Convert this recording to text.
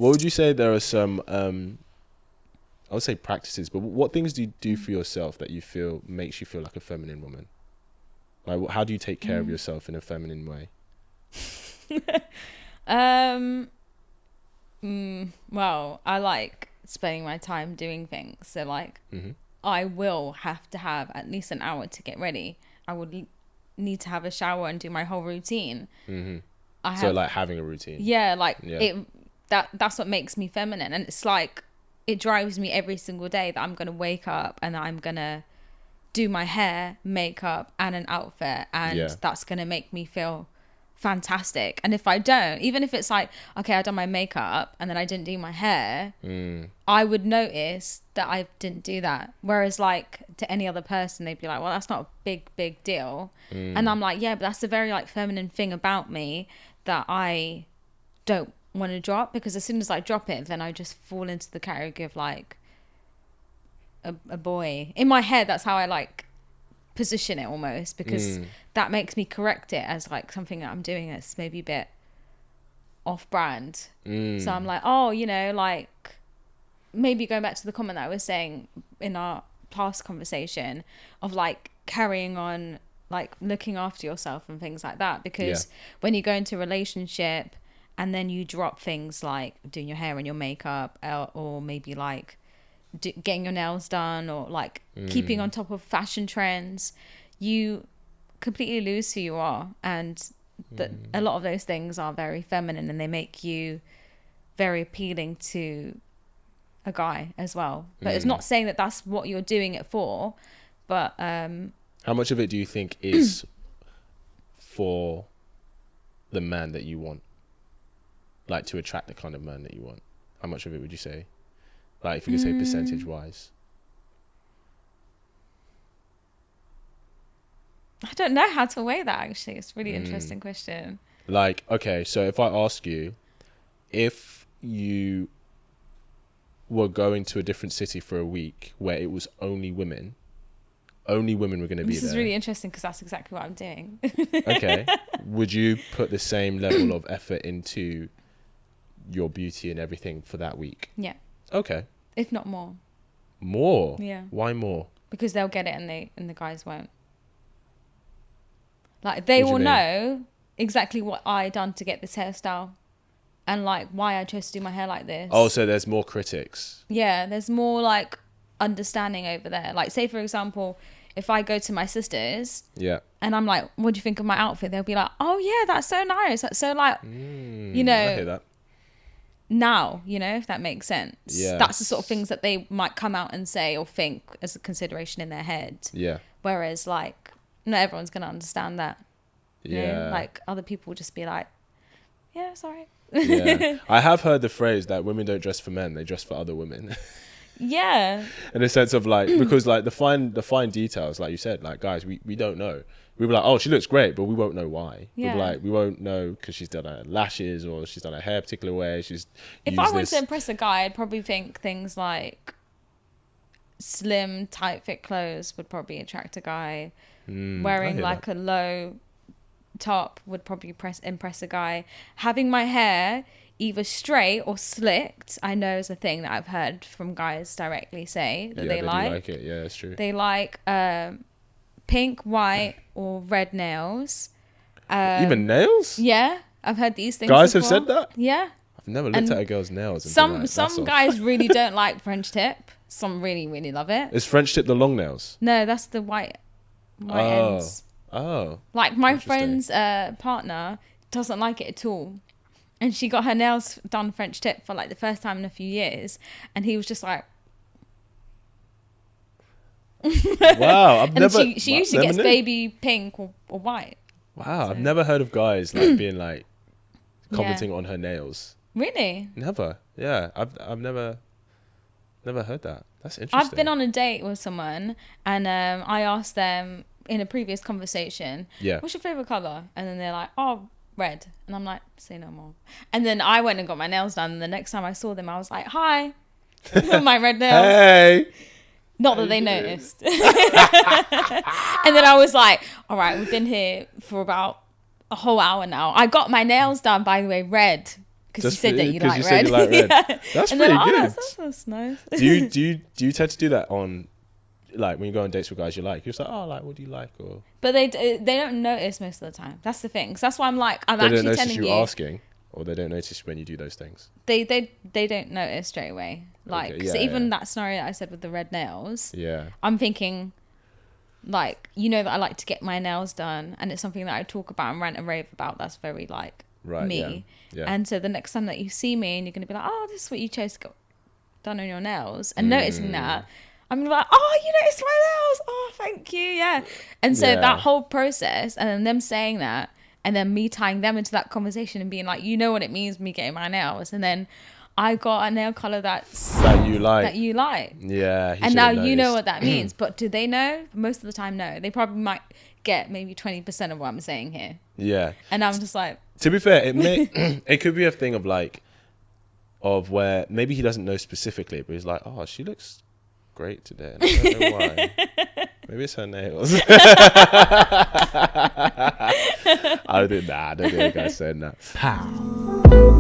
What would you say there are some, I would say practices, but what things do you do for yourself that you feel makes you feel like a feminine woman? Like, how do you take care of yourself in a feminine way? Well, I like spending my time doing things. So like, I will have to have at least an hour to get ready. I would need to have a shower and do my whole routine. So like having a routine. Yeah, like that's what makes me feminine. And it's like, it drives me every single day that I'm going to wake up and I'm going to do my hair, makeup and an outfit. And that's going to make me feel fantastic. And if I don't, even if it's like, okay, I done my makeup and then I didn't do my hair, I would notice that I didn't do that. Whereas like to any other person, they'd be like, well, that's not a big deal. And I'm like, yeah, but that's a very like feminine thing about me that I don't want to drop, because as soon as I drop it, then I just fall into the category of like a boy. In my head, that's how I like position it almost, because that makes me correct it as like something that I'm doing that's maybe a bit off brand. So I'm like, oh, you know, like maybe going back to the comment that I was saying in our past conversation of like carrying on, like looking after yourself and things like that, because when you go into a relationship and then you drop things like doing your hair and your makeup, or maybe like getting your nails done, or like keeping on top of fashion trends, you completely lose who you are. And a lot of those things are very feminine and they make you very appealing to a guy as well. But it's not saying that that's what you're doing it for, but how much of it do you think is for the man that you want, like to attract the kind of man that you want? How much of it would you say, like if you could say percentage wise? I don't know how to weigh that, actually. It's a really interesting question. Like, okay, so if I ask you, if you were going to a different city for a week where it was only women were going to be there. This is really interesting because that's exactly what I'm doing. Okay. Would you put the same level of effort into your beauty and everything for that week? Yeah. Okay. If not more. More? Yeah. Why more? Because they'll get it and the guys won't. Like, they will know exactly what I done to get this hairstyle and like why I chose to do my hair like this. Oh, so there's more critics. Yeah, there's more like understanding over there. Like, say for example, if I go to my sister's and I'm like, what do you think of my outfit? They'll be like, oh yeah, that's so nice. That's so like, you know, I hear that. Now, you know, if that makes sense. Yeah. That's the sort of things that they might come out and say or think as a consideration in their head. Yeah. Whereas like, not everyone's going to understand that. Yeah. You know? Like, other people will just be like, yeah, sorry. Yeah. I have heard the phrase that women don't dress for men, they dress for other women. Yeah. In a sense of like, because like the fine details, like you said, like guys, we don't know. We were like, oh, she looks great, but we won't know why. Yeah. We're like, we won't know because she's done her lashes or she's done her hair a particular way. If I wanted to impress a guy, I'd probably think things like slim, tight fit clothes would probably attract a guy. Wearing like a low top would probably impress a guy. Having my hair either straight or slicked, I know is a thing that I've heard from guys directly say that they like it. Yeah, it's true. They like pink, white or red nails. Even nails? Yeah, I've heard these things guys before. have said that? Yeah. I've never looked at a girl's nails and been like, some guys really don't like French tip. Some really, really love it. Is French tip the long nails? No, that's the white ends. Oh. Like my friend's partner doesn't like it at all. And she got her nails done French tip for like the first time in a few years. And he was just like... Wow. I've never... She usually gets baby pink or white. Wow. So. I've never heard of guys like being like commenting on her nails. Really? Never. Yeah. I've never heard that. That's interesting. I've been on a date with someone and I asked them in a previous conversation, what's your favorite color? And then they're like, oh, red. And I'm like, say no more. And then I went and got my nails done. And the next time I saw them, I was like, hi. My red nails. Hey. Not that they noticed. And then I was like, all right, we've been here for about a whole hour now. I got my nails done, by the way, red. Because you said that you like said red. you like red. Yeah. That's And pretty they're like, good. That's nice. Do you tend to do that on, like, when you go on dates with guys you like? You're just like, oh, like, what do you like? Or But they don't notice most of the time. That's the thing. So that's why I'm like, I'm they don't actually notice telling you you. asking, or they don't notice when you do those things. They don't notice straight away. Like, Okay, so yeah, even yeah. that scenario that I said with the red nails, Yeah. I'm thinking, like, you know that I like to get my nails done, and it's something that I talk about and rant and rave about. That's very like Right. me. Yeah. And so the next time that you see me and you're gonna be like, oh, this is what you chose to go done on your nails, and noticing that, I'm gonna be like, oh, you noticed my nails. Oh, thank you. Yeah. And so Yeah. that whole process, and then them saying that, and then me tying them into that conversation and being like, you know what it means, me getting my nails, and then I got a nail color that you like. Yeah. And now you know what that means. But do they know? Most of the time, no. They probably might get maybe 20% of what I'm saying here. Yeah. And I'm just like, To be fair, it could be a thing of like, of where maybe he doesn't know specifically, but he's like, oh, she looks great today. And I don't know why. Maybe it's her nails. I don't think a guy said that. Pow.